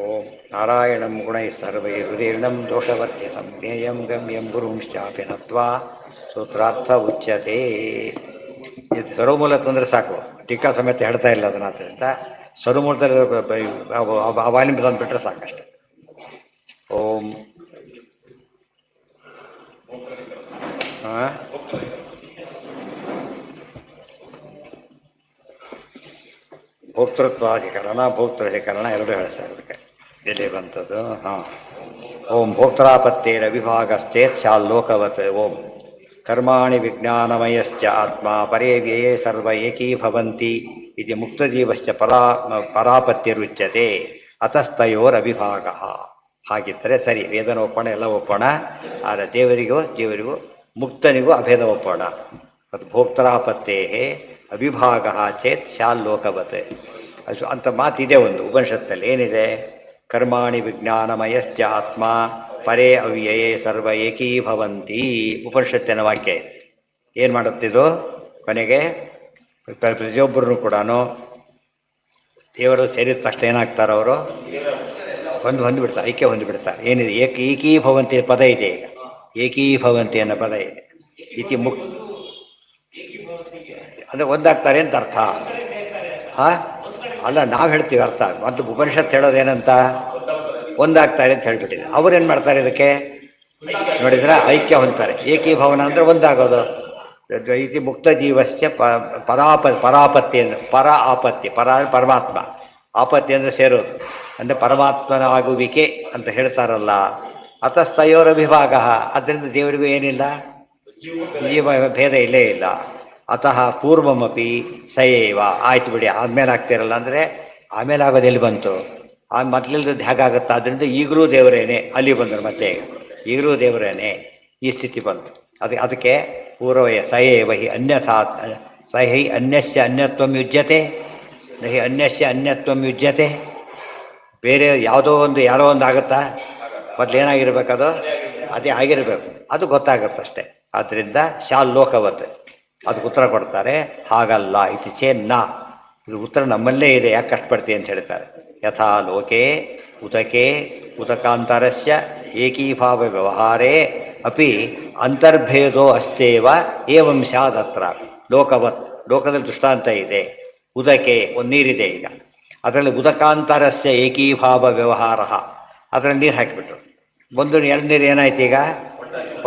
ಓಂ ನಾರಾಯಣಂ ಗುಣೈ ಸರ್ವೈರ್ಹೃದೀರ್ಣಂ ದೋಷವರ್ಜಿತಂ ಜ್ಞೇಯಂ ಗಮ್ಯಂ ಗುರುಂಶ್ಚಾಪಿ ನತ್ವಾ ಸೂತ್ರಾರ್ಥ ಉಚ್ಯತೆ. ಇದು ಸರ್ವಮೂಲ ತಂದರೆ ಸಾಕು, ಟೀಕಾ ಸಮೇತ ಹೇಳ್ತಾ ಇಲ್ಲ ಅದನ್ನ. ಆದ್ದರಿಂದ ಸರ್ವಮೂಲದಲ್ಲಿ ವಾಲ್ಯೂಮ್ ತಂದುಬಿಟ್ರೆ ಸಾಕಷ್ಟೆ. ಓಂ ಭೋಕ್ತೃತ್ವಾಧಿಕರಣ ಭೋಕ್ತೃಧಿಕರಣ ಎರಡು ಹೇಳ್ತಾರೆ ಅದಕ್ಕೆ. ಎಲ್ಲಿ ಬಂತದ್ದು? ಹಾಂ. ಓಂ ಭೋಕ್ತಾಪತ್ತೇರ ವಿಭಾಗಶ್ಚೇತ್ ಶಾಲ್ಲೋಕವತ್. ಓಂ ಕರ್ಮಾಣಿ ವಿಜ್ಞಾನಮಯಶ್ಚ ಆತ್ಮ ಪರೇ ವ್ಯಯೇ ಸರ್ವ ಏಕೀಭವಂತಿ ಇದು ಮುಕ್ತಜೀವಶ್ಚ ಪರಾಪತ್ತಿರುಚ್ಯತೆ ಅತಸ್ತಯೋರವಿಭಾಗ. ಹಾಗಿದ್ದರೆ ಸರಿ, ವೇದನ ಒಪ್ಪೋಣ, ಎಲ್ಲ ಒಪ್ಪೋಣ. ಆದರೆ ಜೀವರಿಗೂ ಮುಕ್ತನಿಗೂ ಅಭೇದ ಒಪ್ಪೋಣ. ಅದು ಭೋಕ್ತಾಪತ್ತೇ ಅವಿಭಾಗ ಚೇತ್ ಶಾಲ್ಲೋಕವತ್ ಅಂತ ಮಾತಿದೆ ಒಂದು ಉಪನಿಷತ್ತಲ್ಲಿ. ಏನಿದೆ? ಕರ್ಮಾಣಿ ವಿಜ್ಞಾನಮಯಶ್ಚ ಆತ್ಮ ಪರೇ ಅವ್ಯಯೇ ಸರ್ವ ಏಕೀಭವಂತಿ ಉಪನಿಷತ್ತಿನ ವಾಕ್ಯ ಇದೆ. ಏನು ಮಾಡುತ್ತಿದ್ದು? ಕೊನೆಗೆ ಪ್ರತಿಯೊಬ್ಬರೂ ಕೂಡ ದೇವರು ಸೇರಿದ ತಕ್ಷಣ ಏನಾಗ್ತಾರೆ? ಅವರು ಹೊಂದಿಬಿಡ್ತಾರೆ, ಐಕ್ಯ ಹೊಂದಿಬಿಡ್ತಾರೆ. ಏನಿದೆ? ಏಕೀಭವಂತಿ ಪದ ಇದೆ. ಈಗ ಏಕೀಭವಂತಿ ಅನ್ನೋ ಪದ ಇದೆ. ಇತಿ ಅಂದರೆ ಒಂದಾಗ್ತಾರೆ ಅಂತ ಅರ್ಥ. ಅಲ್ಲ, ನಾವು ಹೇಳ್ತೀವಿ ಅರ್ಥ. ಮತ್ತು ಉಪನಿಷತ್ತು ಹೇಳೋದೇನಂತ? ಒಂದಾಗ್ತಾರೆ ಅಂತ ಹೇಳ್ಬಿಟ್ಟಿದೆ. ಅವ್ರೇನು ಮಾಡ್ತಾರೆ ಇದಕ್ಕೆ? ನೋಡಿದ್ರೆ ಐಕ್ಯ ಹೊಂದ್ತಾರೆ. ಏಕೀಭವನ ಅಂದರೆ ಒಂದಾಗೋದು. ಇತಿ ಮುಕ್ತ ಜೀವಶ್ಚ ಪರಾಪತ್ತಿ ಅಂದರೆ ಆಪತ್ತಿ. ಪರಮಾತ್ಮ, ಆಪತ್ತಿ ಅಂದರೆ ಸೇರೋದು, ಅಂದರೆ ಪರಮಾತ್ಮನ ಆಗುವಿಕೆ ಅಂತ ಹೇಳ್ತಾರಲ್ಲ. ಅತಸ್ತಯೋರ ವಿಭಾಗ. ಆದ್ದರಿಂದ ದೇವರಿಗೂ ಏನಿಲ್ಲ, ಜೀವ ಭೇದ ಇಲ್ಲೇ ಇಲ್ಲ. ಅತಃ ಪೂರ್ವಮಪಿ ಸಯೇವ. ಆಯ್ತು ಬಿಡಿ, ಆದ್ಮೇಲೆ ಆಗ್ತಿರಲ್ಲ ಅಂದರೆ ಆಮೇಲೆ ಆಗೋದು ಎಲ್ಲಿ ಬಂತು? ಆ ಮೊದಲಿಲ್ಲದ್ದು ಹೇಗಾಗುತ್ತಾ? ಅದರಿಂದ ಈಗಲೂ ದೇವರೇನೆ. ಅಲ್ಲಿ ಬಂದರು ಮತ್ತೆ ಈಗಲೂ ದೇವರೇನೆ, ಈ ಸ್ಥಿತಿ ಬಂತು. ಅದಕ್ಕೆ ಪೂರ್ವಯ ಸಯೇವ ಹಿ ಅನ್ಯಥಾ ಸಹಿ ಅನ್ಯಸ್ಯ ಅನ್ಯತ್ವಂ ಯುಜ್ಯತೆ ನಹಿ ಅನ್ಯಸ್ಯ ಅನ್ಯತ್ವಂ ಯುಜ್ಯತೆ. ಬೇರೆ ಯಾವುದೋ ಒಂದು ಯಾರೋ ಒಂದು ಆಗುತ್ತಾ? ಮೊದಲೇನಾಗಿರ್ಬೇಕದು? ಅದೇ ಆಗಿರಬೇಕು. ಅದು ಗೊತ್ತಾಗುತ್ತಷ್ಟೆ. ಆದ್ದರಿಂದ ಶಾಲ್ಲೋಕವತ್ ಅದಕ್ಕೆ ಉತ್ತರ ಕೊಡ್ತಾರೆ. ಹಾಗಲ್ಲ, ಇತಿ ಚೇನ್ನ. ಇದು ಉತ್ತರ ನಮ್ಮಲ್ಲೇ ಇದೆ, ಯಾಕೆ ಕಷ್ಟಪಡ್ತೀವಿ ಅಂತ ಹೇಳ್ತಾರೆ. ಯಥಾ ಲೋಕೆ ಉದಕೆ ಉದಕಾಂತರಸ್ಯ ಏಕೀಭಾವ ವ್ಯವಹಾರೇ ಅಪಿ ಅಂತರ್ಭೇದೋ ಅಸ್ತೇವ ಏವಂ ಸ್ಯಾದತ್ರ. ಲೋಕವತ್, ಲೋಕದಲ್ಲಿ ದೃಷ್ಟಾಂತ ಇದೆ. ಉದಕೆ ಒಂದು ನೀರಿದೆ. ಈಗ ಅದರಲ್ಲಿ ಉದಕಾಂತರಸ್ಯ ಏಕೀಭಾವ ವ್ಯವಹಾರ, ಅದರಲ್ಲಿ ನೀರು ಹಾಕಿಬಿಟ್ರು. ಒಂದು ನೀರು ಏನಾಯ್ತು? ಈಗ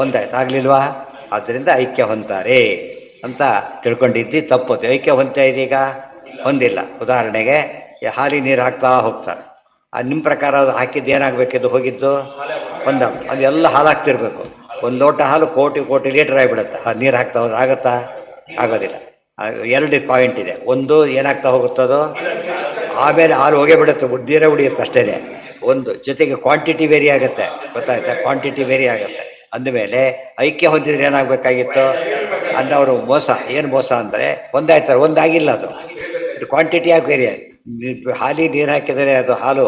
ಒಂದಾಯ್ತು, ಆಗಲಿಲ್ವಾ? ಆದ್ದರಿಂದ ಐಕ್ಯ ಹೊಂತಾರೆ ಅಂತ ತಿಳ್ಕೊಂಡಿದ್ದು ತಪ್ಪುತ್ತೆ. ಐಕ್ಯ ಹೊಂದ್ತಾ ಇದೀಗ ಹೊಂದಿಲ್ಲ. ಉದಾಹರಣೆಗೆ ಹಾಲಿಗೆ ನೀರು ಹಾಕ್ತಾ ಹೋಗ್ತಾರೆ. ನಿಮ್ಮ ಪ್ರಕಾರ ಅದು ಹಾಕಿದ್ದು ಏನಾಗಬೇಕಿದ್ದು? ಹೋಗಿದ್ದು ಅದೆಲ್ಲ ಹಾಲು ಹಾಕ್ತಿರ್ಬೇಕು. ಒಂದು ಲೋಟ ಹಾಲು ಕೋಟಿ ಲೀಟರ್ ಆಗಿಬಿಡುತ್ತೆ. ಅದು ನೀರು ಹಾಕ್ತಾ ಹೋದ್ರೆ ಆಗುತ್ತಾ? ಆಗೋದಿಲ್ಲ. ಎರಡು ಪಾಯಿಂಟ್ ಇದೆ. ಒಂದು ಏನಾಗ್ತಾ ಹೋಗುತ್ತದೋ, ಆಮೇಲೆ ಹಾಲು ಹೋಗೇ ಬಿಡುತ್ತೆ, ನೀರೇ ಉಳಿಯುತ್ತೆ ಅಷ್ಟೇ. ಒಂದು ಜೊತೆಗೆ ಕ್ವಾಂಟಿಟಿ ವೇರಿ ಆಗುತ್ತೆ, ಗೊತ್ತಾಯ್ತಾ? ಕ್ವಾಂಟಿಟಿ ವೇರಿ ಆಗುತ್ತೆ. ಅಂದಮೇಲೆ ಐಕ್ಯ ಹೊಂದಿದ್ರೆ ಏನಾಗಬೇಕಾಗಿತ್ತು? ಅಂದವರು ಮೋಸ. ಏನು ಮೋಸ ಅಂದರೆ ಒಂದಾಯ್ತಾರೆ, ಒಂದಾಗಿಲ್ಲ. ಅದು ಕ್ವಾಂಟಿಟಿ ಆಗಿ ವೇರಿ ಆಗಿ ಹಾಲಿಗೆ ನೀರು ಹಾಕಿದರೆ ಅದು ಹಾಲು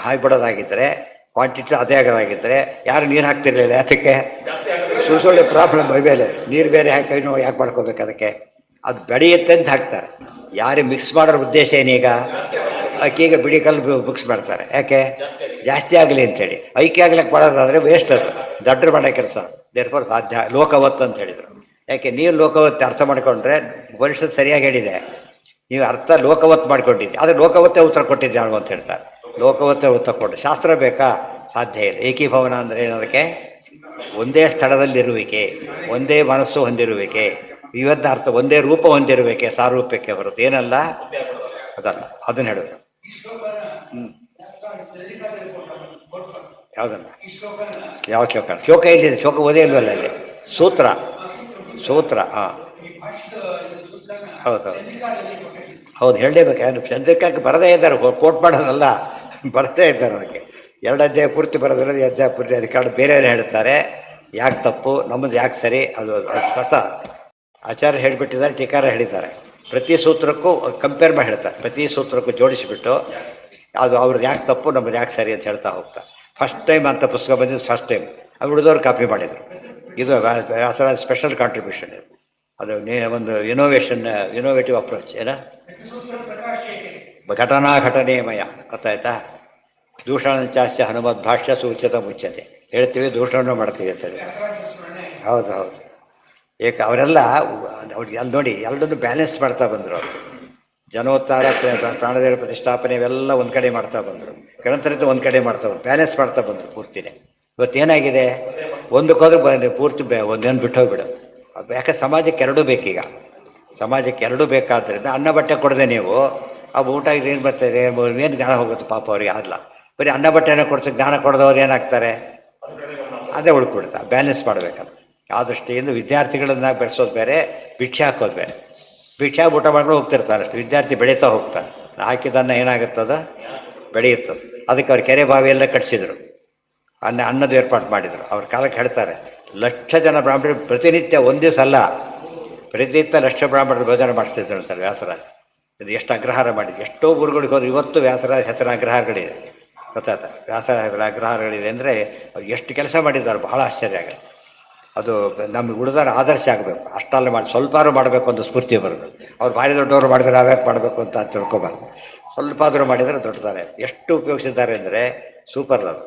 ಹಾಯ್ಬಿಡೋದಾಗಿದ್ದರೆ, ಕ್ವಾಂಟಿಟಿ ಅದೇ ಆಗೋದಾಗಿದ್ದರೆ ಯಾರು ನೀರು ಹಾಕ್ತಿರ್ಲಿಲ್ಲ. ಅದಕ್ಕೆ ಸುಳ್ಳು ಪ್ರಾಬ್ಲಮ್ ಮೇಲೆ ನೀರು ಬೇರೆ ಹಾಕಿ ಯಾಕೆ ಮಾಡ್ಕೋಬೇಕು? ಅದಕ್ಕೆ ಅದು ಬೆಳೆಯುತ್ತೆ ಅಂತ ಹಾಕ್ತಾರೆ. ಯಾರು ಮಿಕ್ಸ್ ಮಾಡೋರ ಉದ್ದೇಶ ಏನೀಗ? ಅಕ್ಕಿಗೆ ಬಿಡಿ ಕಲ್ಲು ಮಿಕ್ಸ್ ಮಾಡ್ತಾರೆ. ಯಾಕೆ? ಜಾಸ್ತಿ ಆಗಲಿ ಅಂತೇಳಿ. ಐಕ್ಯ ಆಗ್ಲಿಕ್ಕೆ ಮಾಡೋದಾದರೆ ವೇಸ್ಟ್. ಅದು ದಡ್ಡರು ಮಾಡೋ ಕೆಲಸ. ದೇರ್ಫೋರ್ ಸಾಧ್ಯ. ಲೋಕವತ್ತು ಅಂತ ಹೇಳಿದರು. ಯಾಕೆ? ನೀವು ಲೋಕವತ್ತು ಅರ್ಥ ಮಾಡ್ಕೊಂಡ್ರೆ ಭವಿಷ್ಯದ ಸರಿಯಾಗಿ ಹೇಳಿದೆ. ನೀವು ಅರ್ಥ ಲೋಕವತ್ತು ಮಾಡ್ಕೊಂಡಿದ್ದೆ, ಆದರೆ ಲೋಕವತ್ತೇ ಉತ್ತರ ಕೊಟ್ಟಿದ್ದೆ ಅಂತ ಹೇಳ್ತಾರೆ. ಲೋಕವತ್ತೇ ಉತ್ತರ ಕೊಟ್ಟು ಶಾಸ್ತ್ರ ಬೇಕಾ? ಸಾಧ್ಯ ಇಲ್ಲ. ಏಕೀಭವನ ಅಂದರೆ ಏನದಕ್ಕೆ? ಒಂದೇ ಸ್ಥಳದಲ್ಲಿರುವಿಕೆ, ಒಂದೇ ಮನಸ್ಸು ಹೊಂದಿರುವಿಕೆ, ಇವತ್ತ ಅರ್ಥ ಒಂದೇ ರೂಪ ಹೊಂದಿರುವಿಕೆ, ಸಾರೂಪ್ಯಕ್ಕೆ ಹೊರತು ಏನಲ್ಲ ಅದಲ್ಲ. ಅದನ್ನು ಹೇಳೋದು. ಯಾವುದನ್ನ? ಯಾವ ಶ್ಲೋಕ? ಶ್ಲೋಕ ಇಲ್ಲಿದೆ. ಶ್ಲೋಕ ಓದೇ ಇಲ್ವಲ್ಲ ಅಲ್ಲಿ? ಸೂತ್ರ. ಹಾಂ, ಹೌದು ಹೇಳಲೇಬೇಕು. ಯಾರು ಚಂದ್ರಿಕಾಕ್ಕೆ ಬರದೇ ಇದ್ದಾರೆ, ಕೋಟ್ ಮಾಡೋದಲ್ಲ, ಬರದೇ ಇದ್ದಾರೆ. ಅದಕ್ಕೆ 2 ಅಧ್ಯಾಯ ಪೂರ್ತಿ ಬರೋದಿಲ್ಲ, 2 ಅಧ್ಯಾಯ ಪೂರ್ತಿ. ಅದಕ್ಕೆ ಬೇರೆಯವರು ಹೇಳ್ತಾರೆ ಯಾಕೆ ತಪ್ಪು, ನಮ್ಮದು ಯಾಕೆ ಸರಿ. ಅದು ಕಷ್ಟ. ಆಚಾರ್ಯ ಹೇಳಿಬಿಟ್ಟಿದ್ದಾರೆ, ಟೀಕಾರ ಹೇಳಿದ್ದಾರೆ. ಪ್ರತಿ ಸೂತ್ರಕ್ಕೂ ಕಂಪೇರ್ ಮಾಡಿ ಹೇಳ್ತಾರೆ. ಪ್ರತಿ ಸೂತ್ರಕ್ಕೂ ಜೋಡಿಸಿಬಿಟ್ಟು ಅದು ಅವ್ರದ್ದು ಯಾಕೆ ತಪ್ಪು, ನಮ್ಮದು ಯಾಕೆ ಸರಿ ಅಂತ ಹೇಳ್ತಾ ಹೋಗ್ತಾರೆ. ಫಸ್ಟ್ ಟೈಮ್ ಅಂತ ಪುಸ್ತಕ ಬಂದಿದ್ದು ಫಸ್ಟ್ ಟೈಮ್. ಅವ್ರು ಉಳಿದವ್ರು ಕಾಪಿ ಮಾಡಿದರು. ಇದು ಆ ಥರ ಸ್ಪೆಷಲ್ ಕಾಂಟ್ರಿಬ್ಯೂಷನ್. ಅದು ಒಂದು ಇನೋವೇಟಿವ್ ಅಪ್ರೋಚ್. ಏನ ಘಟನೆಮಯ, ಗೊತ್ತಾಯ್ತಾ? ದೂಷಣಂಚಾಸ್ಯ ಹನುಮದ್ ಭಾಷ್ಯ ಸೂಚಿತ ಮುಚ್ಚತೆ ಹೇಳ್ತೀವಿ, ದೂಷಣ ಮಾಡ್ತೀವಿ ಅಂತೇಳಿ. ಹೌದು ಹೌದು. ಅವರೆಲ್ಲ ಅವ್ರಿಗೆ ಅಲ್ಲಿ ನೋಡಿ ಎಲ್ಲರನ್ನು ಬ್ಯಾಲೆನ್ಸ್ ಮಾಡ್ತಾ ಬಂದರು ಅವರು. ಜನೋತ್ತಾರ, ಪ್ರಾಣದೇವರ ಪ್ರತಿಷ್ಠಾಪನೆ ಇವೆಲ್ಲ ಒಂದು ಕಡೆ ಮಾಡ್ತಾ ಬಂದರು, ಗ್ರಂಥರಿದ್ದು ಒಂದು ಕಡೆ ಮಾಡ್ತಾ ಬಂದರು, ಬ್ಯಾಲೆನ್ಸ್ ಮಾಡ್ತಾ ಬಂದರು ಪೂರ್ತಿನೇ. ಇವತ್ತೇನಾಗಿದೆ, ಒಂದಕ್ಕೋದ್ರೆ ಪೂರ್ತಿ ಒಂದೇನು ಬಿಟ್ಟು ಹೋಗ್ಬಿಡು. ಯಾಕೆ ಸಮಾಜಕ್ಕೆ ಎರಡೂ ಬೇಕೀಗ, ಸಮಾಜಕ್ಕೆ ಎರಡೂ ಬೇಕಾದ್ರಿಂದ ಅನ್ನ ಬಟ್ಟೆ ಕೊಡದೆ ನೀವು ಆ ಊಟ ಏನು ಬರ್ತದೆ, ಏನು ಜ್ಞಾನ ಹೋಗುತ್ತೆ ಪಾಪ ಅವ್ರಿಗೆ ಆಗಲ್ಲ. ಬರೀ ಅನ್ನ ಬಟ್ಟೆನ ಕೊಡ್ತಾರೆ, ಜ್ಞಾನ ಕೊಡದವ್ರು ಏನಾಗ್ತಾರೆ, ಅದೇ ಉಳ್ಕೊಡ್ತಾ. ಬ್ಯಾಲೆನ್ಸ್ ಮಾಡಬೇಕಲ್ಲ. ಆ ದೃಷ್ಟಿಯಿಂದ ವಿದ್ಯಾರ್ಥಿಗಳನ್ನ ಬೆಳೆಸೋದು ಬೇರೆ, ಭಿಕ್ಷೆ ಹಾಕೋದು ಬೇರೆ. ಭಿಕ್ಷೆ ಊಟ ಮಾಡ್ಕೊಂಡು ಹೋಗ್ತಿರ್ತಾರೆ ಅಷ್ಟು, ವಿದ್ಯಾರ್ಥಿ ಬೆಳೀತಾ ಹೋಗ್ತಾನೆ. ಹಾಕಿದನ್ನ ಏನಾಗುತ್ತದ, ಬೆಳೆಯುತ್ತದೆ. ಅದಕ್ಕೆ ಅವ್ರು ಕೆರೆ ಬಾವಿ ಎಲ್ಲ ಕಟ್ಸಿದ್ರು, ಅನ್ನದ ಏರ್ಪಾಡು ಮಾಡಿದರು. ಅವ್ರ ಕಾಲಕ್ಕೆ ಹೇಳ್ತಾರೆ, ಲಕ್ಷ ಜನ ಬ್ರಾಹ್ಮಣರು ಪ್ರತಿನಿತ್ಯ ಒಂದು ದಿವಸ ಅಲ್ಲ, ಪ್ರತಿನಿತ್ಯ ಲಕ್ಷ ಬ್ರಾಹ್ಮಣರು ಭೋಜನ ಮಾಡಿಸ್ತಿದ್ರು ಸರ್ ವ್ಯಾಸರಾಜ. ಇದು ಎಷ್ಟು ಅಗ್ರಹಾರ ಮಾಡಿದ್ರು, ಎಷ್ಟೋ ಊರುಗಳಿಗೆ ಹೋದ್ರು. ಇವತ್ತು ವ್ಯಾಸರಾಜ ಹೆಸರಿನ ಅಗ್ರಹಾರಗಳಿದೆ, ಗೊತ್ತಾಯ್ತ? ವ್ಯಾಸರಾಜಗಳ ಅಗ್ರಹಾರಗಳಿದೆ ಅಂದರೆ ಎಷ್ಟು ಕೆಲಸ ಮಾಡಿದ್ದಾರೆ, ಬಹಳ ಆಶ್ಚರ್ಯ ಆಗುತ್ತೆ. ಅದು ನಮಗೆ ಉಳಿದಾರ ಆದರ್ಶ ಆಗಬೇಕು. ಅಷ್ಟೆಲ್ಲ ಮಾಡಿ ಸ್ವಲ್ಪಾದ್ರೂ ಮಾಡಬೇಕು ಅಂತ ಸ್ಫೂರ್ತಿ ಬರಬೇಕು. ಅವ್ರು ಭಾರಿ ದೊಡ್ಡವರು ಮಾಡಿದ್ರೆ ನಾವ್ಯಾಕೆ ಮಾಡಬೇಕು ಅಂತ ತಿಳ್ಕೊಬಾರ್ದು. ಸ್ವಲ್ಪ ಆದರೂ ಮಾಡಿದರೆ ದೊಡ್ಡದಾರೆ. ಎಷ್ಟು ಉಪಯೋಗಿಸಿದ್ದಾರೆ ಅಂದರೆ ಸೂಪರ್ ಅದು.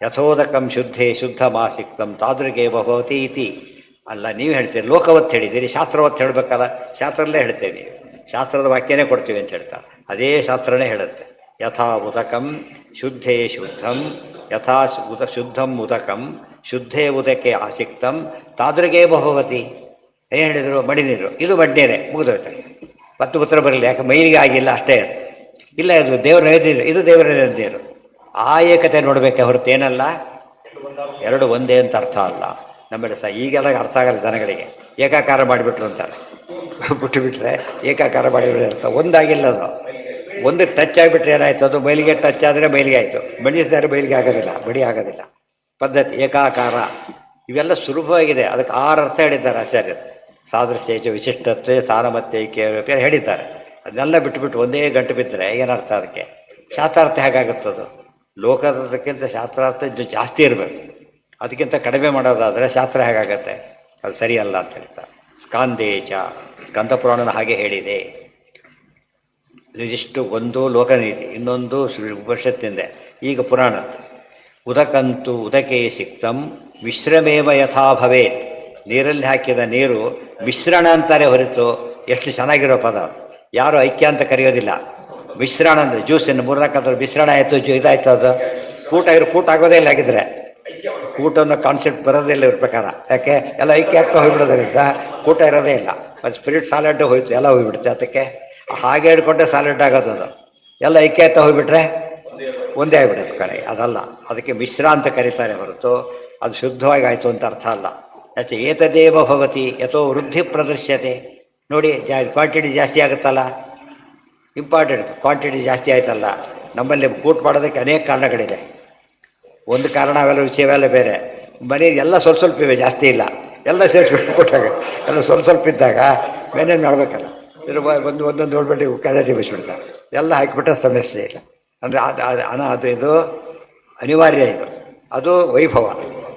ಯಥೋದಕಂ ಶುದ್ಧೇ ಶುದ್ಧ ಮಾಸಿಕ್ತಂ ತಾದೃಗೇ ಭವತಿ ಇತಿ. ಅಲ್ಲ, ನೀವು ಹೇಳ್ತೀರಿ, ಲೋಕವತ್ತು ಹೇಳಿದ್ದೀರಿ, ಶಾಸ್ತ್ರವತ್ತು ಹೇಳಬೇಕಲ್ಲ. ಶಾಸ್ತ್ರದಲ್ಲೇ ಹೇಳ್ತೇವೆ, ನೀವು ಶಾಸ್ತ್ರದ ವಾಕ್ಯನೇ ಕೊಡ್ತೀವಿ ಅಂತ ಹೇಳ್ತಾರೆ. ಅದೇ ಶಾಸ್ತ್ರನೇ ಹೇಳುತ್ತೆ. ಯಥಾ ಉದಕಂ ಶುದ್ಧೇ ಶುದ್ಧಂ, ಯಥಾ ಶುದ್ಧಂ ಉದಕಂ ಶುದ್ಧೇ ಉದಕೆ ಆಸಿಕ್ತಂ ತಾದೃಗೇ ಭವತಿ. ಏನು ಹೇಳಿದರು, ಮಡಿ ನೀರು, ಇದು ಮಡ್ನೇರೆ, ಮುಗಿದೋಯ್ತು. ಮತ್ತು ಉತ್ತರ ಬರಲಿಲ್ಲ, ಯಾಕೆ ಮೈಲಿಗೆ ಆಗಿಲ್ಲ ಅಷ್ಟೇ. ಇಲ್ಲ, ಇದು ದೇವರ ನೈವೇದ್ಯ, ಇದು ದೇವರ ನೈವೇದ್ಯ. ಆ ಏಕತೆ ನೋಡಬೇಕೆ ಹೊರತು ಏನಲ್ಲ ಎರಡು ಒಂದೇ ಅಂತ ಅರ್ಥ ಅಲ್ಲ. ನಮ್ಮಲ್ಲಿ ಈಗೆಲ್ಲ ಅರ್ಥ ಆಗಲ್ಲ ಜನಗಳಿಗೆ. ಏಕಾಕಾರ ಮಾಡಿಬಿಟ್ರು ಅಂತಾರೆ, ಬಿಟ್ಟು ಬಿಟ್ಟರೆ ಏಕಾಕಾರ ಮಾಡಿಬಿಟ್ರೆ ಅರ್ಥ. ಒಂದಾಗಿಲ್ಲ ಅದು. ಒಂದು ಟಚ್ ಆಗಿಬಿಟ್ರೆ ಏನಾಯ್ತು, ಅದು ಮೈಲಿಗೆ ಟಚ್ ಆದರೆ ಮೈಲಿಗೆ ಆಯಿತು, ಮಡಿಸಿದರೆ ಮೈಲಿಗೆ ಆಗೋದಿಲ್ಲ, ಬಡಿ ಆಗೋದಿಲ್ಲ. ಪದ್ಧತಿ ಏಕಾಕಾರ ಇವೆಲ್ಲ ಸುಲಭವಾಗಿದೆ. ಅದಕ್ಕೆ 6 ಅರ್ಥ ಹೇಳಿದ್ದಾರೆ ಆಚಾರ್ಯರು. ಸಾದೃಶ್ಯೇಚ ವಿಶಿಷ್ಟತ್ವ ಸ್ಥಾನಮತ್ತೈಕ್ಯ ಹೇಳಿದ್ದಾರೆ. ಅದನ್ನೆಲ್ಲ ಬಿಟ್ಟುಬಿಟ್ಟು ಒಂದೇ ಗಂಟು ಬಿದ್ದರೆ ಏನರ್ಥ ಅದಕ್ಕೆ? ಶಾಸ್ತ್ರಾರ್ಥ ಹೇಗಾಗುತ್ತದು? ಲೋಕದಕ್ಕಿಂತ ಶಾಸ್ತ್ರಾರ್ಥ ಜಾಸ್ತಿ ಇರಬೇಕು. ಅದಕ್ಕಿಂತ ಕಡಿಮೆ ಮಾಡೋದಾದರೆ ಶಾಸ್ತ್ರ ಹೇಗಾಗತ್ತೆ? ಅದು ಸರಿಯಲ್ಲ ಅಂತ ಹೇಳ್ತಾರೆ. ಸ್ಕಾಂದೇಚ, ಸ್ಕಂದ ಪುರಾಣನ ಹಾಗೆ ಹೇಳಿದೆ. ಇದಿಷ್ಟು ಒಂದು ಲೋಕನೀತಿ, ಇನ್ನೊಂದು ಉಪನಿಷತ್ತಿಂದೆ, ಈಗ ಪುರಾಣದ್ದು. ಉದಕಂತು ಉದಕೇ ಸಿಕ್ತಂ ಮಿಶ್ರಮೇವ ಯಥಾ ಭವೇತ್. ನೀರಲ್ಲಿ ಹಾಕಿದ ನೀರು ಮಿಶ್ರಣ ಅಂತಾರೆ ಹೊರತು ಎಷ್ಟು ಚೆನ್ನಾಗಿರೋ ಪದ. ಯಾರು ಐಕ್ಯ ಅಂತ ಕರೆಯೋದಿಲ್ಲ. ಮಿಶ್ರಣ ಅಂದರೆ ಜ್ಯೂಸಿನ 3-4 ಮಿಶ್ರಣ ಆಯಿತು, ಇದಾಯ್ತು, ಅದು ಕೂಟ ಆಗೋದೇ ಇಲ್ಲ. ಆಗಿದ್ರೆ ಕೂಟ ಅನ್ನೋ ಕಾನ್ಸೆಪ್ಟ್ ಬರೋದಿಲ್ಲ ಇವ್ರ ಪ್ರಕಾರ. ಯಾಕೆ? ಎಲ್ಲ ಐಕ್ಯ ಆಗ್ತಾ ಹೋಗ್ಬಿಡೋದ್ರಿಂದ ಕೂಟ ಇರೋದೇ ಇಲ್ಲ. ಅದು ಸ್ಪಿರಿಟ್ ಸಾಲೆಡ್ಡು ಹೋಯ್ತು, ಎಲ್ಲ ಹೋಗ್ಬಿಡುತ್ತೆ. ಅದಕ್ಕೆ ಹಾಗೆ ಹಿಡ್ಕೊಂಡ್ರೆ ಸಾಲೆಡ್ ಆಗೋದು. ಅದು ಎಲ್ಲ ಐಕ್ಯ ಆಗ್ತಾ ಹೋಗ್ಬಿಟ್ರೆ ಒಂದೇ ಆಗಿಬಿಡುತ್ತೆ ಕಡೆ. ಅದಲ್ಲ, ಅದಕ್ಕೆ ಮಿಶ್ರ ಅಂತ ಕರೀತಾರೆ ಹೊರತು ಅದು ಶುದ್ಧವಾಗಿ ಆಯಿತು ಅಂತ ಅರ್ಥ ಅಲ್ಲ. ಯಾಕೆ? ಏತದೇವ ಭವತಿ ಯಥೋ ವೃದ್ಧಿ ಪ್ರದರ್ಶ್ಯತೆ. ನೋಡಿ, ಕ್ವಾಂಟಿಟಿ ಜಾಸ್ತಿ ಆಗುತ್ತಲ್ಲ, ಇಂಪಾರ್ಟೆಂಟ್ ಕ್ವಾಂಟಿಟಿ ಜಾಸ್ತಿ ಆಯ್ತಲ್ಲ. ನಮ್ಮಲ್ಲಿ ಕೂಟ್ ಮಾಡೋದಕ್ಕೆ ಅನೇಕ ಕಾರಣಗಳಿದೆ. ಒಂದು ಕಾರಣ ಅವೆಲ್ಲ ವಿಷಯವೆಲ್ಲ ಬೇರೆ. ಮನೆಗೆ ಎಲ್ಲ ಸ್ವಲ್ಪ ಇವೆ, ಜಾಸ್ತಿ ಇಲ್ಲ, ಎಲ್ಲ ಸೇರಿಸ್ಬಿಟ್ಟು ಕೊಟ್ಟಾಗ ಎಲ್ಲ ಸ್ವಲ್ಪ ಇದ್ದಾಗ ಮೇನೇನು ಮಾಡಬೇಕಲ್ಲ. ಇದ್ರ ಒಂದೊಂದು ನೋಡ್ಬಿಟ್ಟು ಕ್ಯಾಲಿಟಿ ಬಿಸಿಬಿಡ್ತಾರೆ, ಎಲ್ಲ ಹಾಕಿಬಿಟ್ರೆ ಸಮಸ್ಯೆ ಇಲ್ಲ. ಅಂದರೆ ಅದು ಇದು ಅನಿವಾರ್ಯ. ಅದು ವೈಭವ,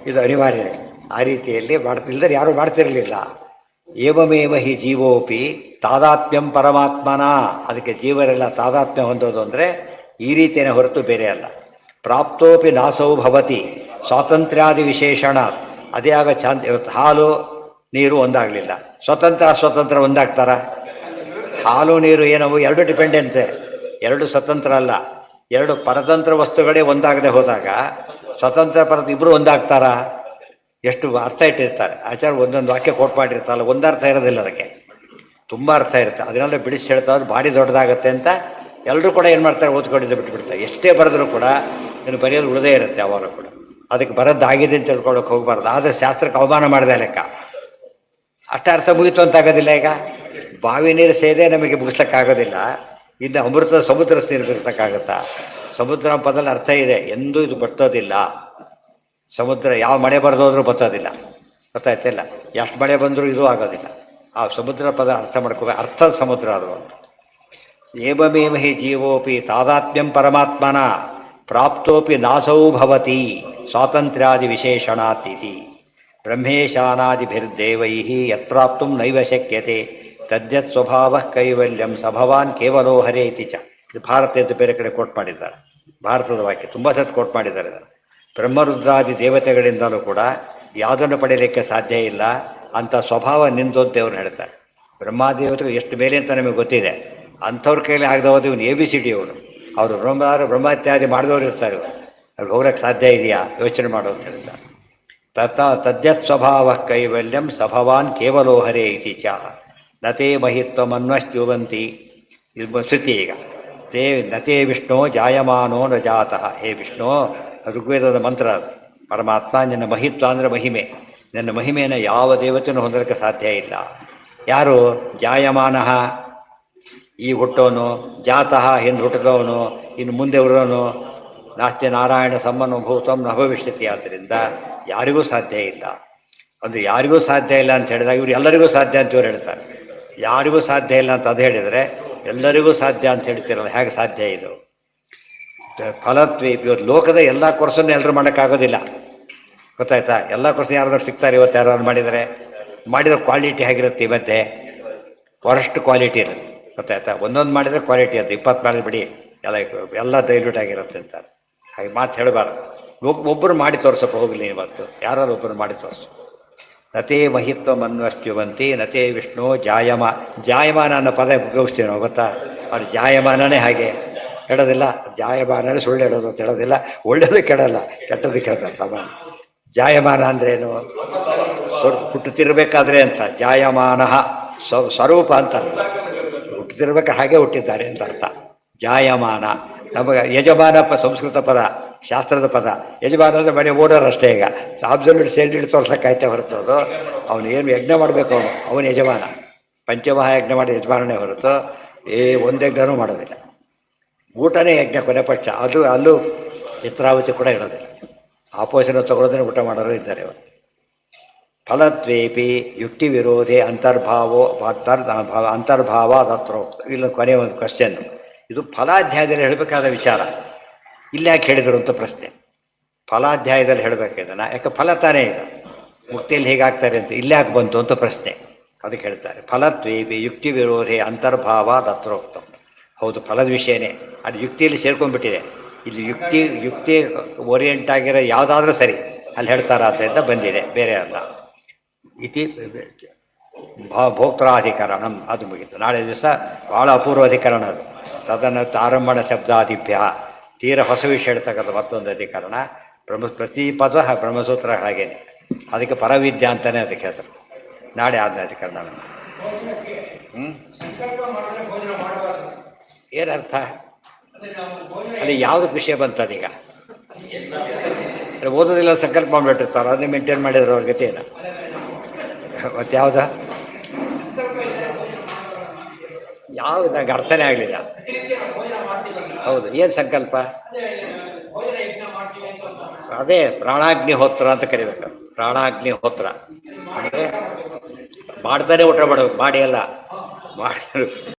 ಇದು ಅನಿವಾರ್ಯ. ಆ ರೀತಿಯಲ್ಲಿ ಇಲ್ಲದ್ರೆ ಯಾರೂ ಮಾಡ್ತಿರಲಿಲ್ಲ. ಏವಮೇವ ಹಿ ಜೀವೋಪಿ ತಾದಾತ್ಮ್ಯಂ ಪರಮಾತ್ಮನ. ಅದಕ್ಕೆ ಜೀವರೆಲ್ಲ ತಾದಾತ್ಮ್ಯ ಹೊಂದೋದು ಅಂದರೆ ಈ ರೀತಿಯೇ ಹೊರತು ಬೇರೆ ಅಲ್ಲ. ಪ್ರಾಪ್ತೋಪಿ ನಾಸೌ ಭವತಿ ಸ್ವಾತಂತ್ರ್ಯಾದಿ ವಿಶೇಷಣ. ಅದೇ ಆಗ ಇವತ್ತು ಹಾಲು ನೀರು ಒಂದಾಗಲಿಲ್ಲ, ಸ್ವತಂತ್ರ ಒಂದಾಗ್ತಾರ? ಹಾಲು ನೀರು ಏನವು ಎರಡು ಡಿಪೆಂಡೆನ್ಸೆ, ಎರಡು ಸ್ವತಂತ್ರ ಅಲ್ಲ. ಎರಡು ಪರತಂತ್ರ ವಸ್ತುಗಳೇ ಒಂದಾಗದೆ ಹೋದಾಗ ಸ್ವತಂತ್ರ ಪರತ ಇಬ್ಬರು ಒಂದಾಗ್ತಾರ? ಎಷ್ಟು ಅರ್ಥ ಇಟ್ಟಿರ್ತಾರೆ ಆಚಾರ್ಯ. ಒಂದೊಂದು ವಾಕ್ಯ ಕೋಟ್ ಮಾಡಿರ್ತಾರಲ್ಲ, ಒಂದರ್ಥ ಇರೋದಿಲ್ಲ, ಅದಕ್ಕೆ ತುಂಬ ಅರ್ಥ ಇರುತ್ತೆ. ಅದನ್ನೆಲ್ಲ ಬಿಡಿಸಿ ಹೇಳ್ತಾವ್ರು ಭಾರಿ ದೊಡ್ಡದಾಗತ್ತೆ ಅಂತ ಎಲ್ಲರೂ ಕೂಡ ಏನು ಮಾಡ್ತಾರೆ, ಓದ್ಕೊಂಡಿದ್ದು ಬಿಟ್ಬಿಡ್ತಾರೆ. ಎಷ್ಟೇ ಬರೆದ್ರು ಕೂಡ ಇನ್ನು ಬರೆಯೋದು ಉಳಿದೇ ಇರುತ್ತೆ ಯಾವಾಗಲೂ ಕೂಡ. ಅದಕ್ಕೆ ಬರೋದಾಗಿದೆ ಅಂತ ತಿಳ್ಕೊಳ್ಳೋಕೆ ಹೋಗ್ಬಾರ್ದು. ಆದರೆ ಶಾಸ್ತ್ರಕ್ಕೆ ಅವಮಾನ ಮಾಡಿದೆ ಲೆಕ್ಕ. ಅಷ್ಟೇ ಅರ್ಥ ಮುಗಿತು ಅಂತ ಆಗೋದಿಲ್ಲ. ಈಗ ಬಾವಿ ನೀರು ಸೇದೆ ನಮಗೆ ಮುಗಿಸೋಕ್ಕಾಗೋದಿಲ್ಲ, ಇನ್ನು ಅಮೃತದ ಸಮುದ್ರ ನೀರು ಬಿಡಿಸೋಕ್ಕಾಗತ್ತಾ? ಸಮುದ್ರ ಪದದಲ್ಲಿ ಅರ್ಥ ಇದೆ, ಎಂದೂ ಇದು ಬರ್ತೋದಿಲ್ಲ. ಸಮುದ್ರ ಯಾವ ಮಳೆ ಬರೆದೋದ್ರೂ ಬರ್ತೋದಿಲ್ಲ, ಗೊತ್ತಾಯ್ತಿಲ್ಲ. ಎಷ್ಟು ಮಳೆ ಬಂದರೂ ಇದು ಆಗೋದಿಲ್ಲ. ಆ ಸಮುದ್ರ ಪದ ಅರ್ಥ ಮಾಡ್ಕೋಬೇಕು, ಅರ್ಥದ ಸಮುದ್ರ ಅದು. ಏವಮೇವ ಹಿ ಜೀವೋಪಿ ತಾದಾತ್ಮ್ಯಂ ಪರಮಾತ್ಮನ ಪ್ರಾಪ್ತೋಪಿ ನಾಸೌ ಭವತಿ ಸ್ವಾತಂತ್ರ್ಯಾದಿ ವಿಶೇಷಣಾತಿಥಿ ಬ್ರಹ್ಮೇಶಾನಾದಿಭಿರ್ದೇವೈ ಯತ್ಪ್ರಾಪ್ತುಂ ನೈವ ಶಕ್ಯತೆ ತದ್ಯತ್ ಸ್ವಭಾವ ಕೈವಲ್ಯಂ ಸಭವಾನ್ ಕೇವಲೋ ಹರೇ ಇತಿ ಚ. ಇದು ಭಾರತ ಎಂದು ಬೇರೆ ಕಡೆ ಕೋಟ್ ಮಾಡಿದ್ದಾರೆ. ಭಾರತದ ವಾಕ್ಯ ತುಂಬ ಸತ್ ಕೋಟ್ ಮಾಡಿದ್ದಾರೆ ಇದನ್ನು. ಬ್ರಹ್ಮರುದ್ರಾದಿ ದೇವತೆಗಳಿಂದಲೂ ಕೂಡ ಯಾವುದನ್ನು ಪಡೆಯಲಿಕ್ಕೆ ಸಾಧ್ಯ ಇಲ್ಲ ಅಂತ ಸ್ವಭಾವ ನಿಂದು ಅಂತ ದೇವ್ರು ಹೇಳ್ತಾರೆ. ಬ್ರಹ್ಮಾದೇವತೆಗಳು ಎಷ್ಟು ಮೇಲೆ ಅಂತ ನಮಗೆ ಗೊತ್ತಿದೆ. ಅಂಥವ್ರ ಕೈಲಿ ಆಗದವದು ಇವನು ABCD ಇವನು. ಅವರು ಬ್ರಹ್ಮತ್ಯಾದಿ ಮಾಡಿದವರು ಇರ್ತಾರೆ. ಇವರು ಅವ್ರಿಗೆ ಹೋಗ್ಲಿಕ್ಕೆ ಸಾಧ್ಯ ಇದೆಯಾ ಯೋಚನೆ ಮಾಡೋ ಅಂತ ಹೇಳ್ತಾರೆ. ತದ್ಯತ್ ಸ್ವಭಾವ ಕೈವಲ್ಯಂ ಸಭವಾನ್ ಕೇವಲೋ ಹರೇ ಇತಿ ಚ ನತೇ ಮಹಿತ್ವಮನ್ವಶ್ಚುವಂತಿ. ಇದು ಶ್ರುತಿ ಈಗ. ನತೇ ವಿಷ್ಣು ಜಾಯಮಾನೋ ನ ಜಾತಃ. ಹೇ ವಿಷ್ಣು, ಋಗ್ವೇದದ ಮಂತ್ರ. ಪರಮಾತ್ಮ ನಿನ್ನ ಮಹಿತ್ವ ಅಂದರೆ ಮಹಿಮೆ. ನನ್ನ ಮಹಿಮೆಯನ್ನು ಯಾವ ದೇವತೆಯನ್ನು ಹೊಂದಲಿಕ್ಕೆ ಸಾಧ್ಯ ಇಲ್ಲ. ಯಾರು? ಜಾಯಮಾನ, ಈ ಹುಟ್ಟೋನು, ಜಾತಃ ಹಿಂದೆ ಹುಟ್ಟಿದವನು, ಇನ್ನು ಮುಂದೆ ಬರೋನು, ನಾಸ್ತಿ ನಾರಾಯಣ ಸಮ್ಮನುಭೂತಂ ನ ಭವಿಷ್ಯತಿ. ಆದ್ದರಿಂದ ಯಾರಿಗೂ ಸಾಧ್ಯ ಇಲ್ಲ. ಅಂದರೆ ಯಾರಿಗೂ ಸಾಧ್ಯ ಇಲ್ಲ ಅಂತ ಹೇಳಿದಾಗ ಇವರು ಎಲ್ಲರಿಗೂ ಸಾಧ್ಯ ಅಂತ ಇವ್ರು ಹೇಳ್ತಾರೆ. ಯಾರಿಗೂ ಸಾಧ್ಯ ಇಲ್ಲ ಅಂತ ಅದು ಹೇಳಿದರೆ ಎಲ್ಲರಿಗೂ ಸಾಧ್ಯ ಅಂತ ಹೇಳ್ತಿರಲ್ಲ, ಹೇಗೆ ಸಾಧ್ಯ ಇದು? ಫಲತ್ವೀಪ್. ಇವತ್ತು ಲೋಕದ ಎಲ್ಲ ಕೋರ್ಸನ್ನು ಎಲ್ಲರೂ ಮಾಡೋಕ್ಕಾಗೋದಿಲ್ಲ, ಗೊತ್ತಾಯ್ತಾ? ಎಲ್ಲ ಕೋರ್ಸ್ ಯಾರಾದ್ರೂ ಸಿಗ್ತಾರೆ ಇವತ್ತು? ಯಾರು ಮಾಡಿದ್ರೆ ಕ್ವಾಲಿಟಿ ಹೇಗಿರುತ್ತೆ? ಈ ಮಧ್ಯೆ ವರ್ಸ್ಟ್ ಕ್ವಾಲಿಟಿ ಇರುತ್ತೆ, ಗೊತ್ತಾಯ್ತಾ? ಒಂದೊಂದು ಮಾಡಿದರೆ ಕ್ವಾಲಿಟಿ ಅದು, 20 ಮಾಡಿದ್ರೆ ಬಿಡಿ ಎಲ್ಲ ಡೈಲ್ಯೂಟ್ ಆಗಿರುತ್ತೆ ಅಂತಾರೆ. ಹಾಗೆ ಮಾತು ಹೇಳಬಾರ್ದು. ಒಬ್ಬರು ಮಾಡಿ ತೋರ್ಸೋಕೆ ಹೋಗಲಿ. ಇವತ್ತು ಯಾರು ಒಬ್ಬರು ಮಾಡಿ ತೋರಿಸು. ನತೇ ಮಹಿತ್ವ ಮನ್ವಶ್ಚುವಂತಿ ನತೇ ವಿಷ್ಣು ಜಾಯಮಾನ ಅನ್ನೋ ಪದ ಉಪಯೋಗಿಸ್ತೀವಿ ನಾವು, ಗೊತ್ತಾ? ಅವ್ರು ಜಾಯಮಾನನೇ ಹಾಗೆ ಹೇಳೋದಿಲ್ಲ. ಜಾಯಮಾನನೇ ಸುಳ್ಳು ಹೇಳೋದು ಅಂತ ಹೇಳೋದಿಲ್ಲ. ಒಳ್ಳೇದು ಕೆಡಲ್ಲ, ಕೆಟ್ಟದ್ದು ಕೆಡ್ತಾರೆ ಸಾಮಾನ್ಯ. ಜಾಯಮಾನ ಅಂದ್ರೇನು? ಹುಟ್ಟುತ್ತಿರ್ಬೇಕಾದ್ರೆ ಅಂತ. ಜಾಯಮಾನ ಸ್ವರೂಪ ಅಂತ ಅರ್ಥ. ಹುಟ್ಟುತ್ತಿರ್ಬೇಕಾದ್ರೆ ಹಾಗೆ ಹುಟ್ಟಿದ್ದಾರೆ ಅಂತ ಅರ್ಥ. ಜಾಯಮಾನ. ನಮಗೆ ಯಜಮಾನ ಸಂಸ್ಕೃತ ಪದ, ಶಾಸ್ತ್ರದ ಪದ. ಯಜಮಾನ ಅಂದರೆ ಮನೆ ಓಡೋರು ಅಷ್ಟೇ. ಈಗ ಅಬ್ಸಲ್ಯೂಟ್ ಸೇಲ್ಡ್ ತೋರ್ಸೋಕ್ಕಾಯ್ತಾ ಹೊರತು ಅದು ಅವನು ಏನು ಯಜ್ಞ ಮಾಡಬೇಕು, ಅವನು ಯಜಮಾನ. ಪಂಚಮಹಾಯಜ್ಞ ಮಾಡಿ ಯಜಮಾನನೇ ಹೊರತು ಒಂದು ಯಜ್ಞನೂ ಮಾಡೋದಿಲ್ಲ. ಊಟನೇ ಯಜ್ಞ ಕೊನೆ ಪಕ್ಷ. ಅಲ್ಲೂ ಚಿತ್ರಾವತಿ ಕೂಡ ಇರೋದಿಲ್ಲ. ಆಪೋಷಣ ತಗೊಳ್ಳೋದನ್ನು ಊಟ ಮಾಡೋರು ಇದ್ದಾರೆ ಅವರು. ಫಲತ್ವೇಪಿ ಯುಕ್ತಿ ವಿರೋಧಿ ಅಂತರ್ಭಾವ ತತ್ರೋಕ್ತ. ಇಲ್ಲ, ಕೊನೆ ಒಂದು ಕ್ವಶನ್. ಇದು ಫಲಾಧ್ಯಾಯದಲ್ಲಿ ಹೇಳಬೇಕಾದ ವಿಚಾರ. ಇಲ್ಲಿ ಯಾಕೆ ಹೇಳಿದರು ಅಂತ ಪ್ರಶ್ನೆ. ಫಲಾಧ್ಯಾಯದಲ್ಲಿ ಹೇಳಬೇಕಿದನ, ಯಾಕೆ ಫಲ ತಾನೇ ಇದೆ. ಮುಕ್ತಿಯಲ್ಲಿ ಹೇಗಾಗ್ತಾರೆ ಅಂತ ಇಲ್ಲಿ ಯಾಕೆ ಬಂತು ಅಂತ ಪ್ರಶ್ನೆ. ಅದಕ್ಕೆ ಹೇಳ್ತಾರೆ ಫಲತ್ವೇಪಿ ಯುಕ್ತಿ ವಿರೋಧಿ ಅಂತರ್ಭಾವ ತತ್ರೋಕ್ತ. ಹೌದು, ಫಲದ ವಿಷಯನೇ. ಅದು ಯುಕ್ತಿಯಲ್ಲಿ ಸೇರ್ಕೊಂಡ್ಬಿಟ್ಟಿದೆ. ಇಲ್ಲಿ ಯುಕ್ತಿ ಓರಿಯೆಂಟ್ ಆಗಿರೋ ಯಾವುದಾದ್ರೂ ಸರಿ ಅಲ್ಲಿ ಹೇಳ್ತಾರ ಆದ್ದರಿಂದ ಬಂದಿದೆ, ಬೇರೆ ಅಲ್ಲ. ಇತಿ ಭೋಕ್ತಾಧಿಕರಣಂ. ಅದು ಮುಗಿತು. ನಾಳೆ ದಿವಸ ಭಾಳ ಅಪೂರ್ವ ಅಧಿಕರಣ ಅದು. ತದನ ಆರಂಭಣ ಶಬ್ದಾದಿಭ್ಯ. ತೀರ ಹೊಸ ವಿಷಯ ಹೇಳ್ತಕ್ಕಂಥ ಮತ್ತೊಂದು ಅಧಿಕರಣ. ಪ್ರತಿ ಪದ ಬ್ರಹ್ಮಸೂತ್ರ ಹಾಗೇನೆ. ಅದಕ್ಕೆ ಪರವಿದ್ಯಾ ಅಂತಲೇ ಅದಕ್ಕೆ ಹೆಸರು. ನಾಳೆ ಆದ ಅಧಿಕರಣ. ಏನರ್ಥ? ಅದು ಯಾವುದಕ್ಕೆ ವಿಷಯ ಬಂತದೀಗ? ಓದೋದಿಲ್ಲ ಸಂಕಲ್ಪ ಮಾಡಿಬಿಟ್ಟಿರ್ತಾರೆ, ಅದನ್ನೇ ಮೇಂಟೈನ್ ಮಾಡಿದ್ರು ಅವ್ರ ಗತಿ ಏನು? ಮತ್ತೆ ಯಾವ್ದು ನಂಗೆ ಅರ್ಥನೇ ಆಗಲಿಲ್ಲ. ಹೌದು, ಏನು ಸಂಕಲ್ಪ? ಅದೇ ಪ್ರಾಣಾಗ್ನಿಹೋತ್ರ ಅಂತ ಕರಿಬೇಕು. ಪ್ರಾಣಾಗ್ನಿಹೋತ್ರ ಅಂದರೆ ಮಾಡ್ತಾನೆ ಊಟ ಮಾಡಬೇಕು, ಮಾಡಿ ಅಲ್ಲ. ಮಾಡಿ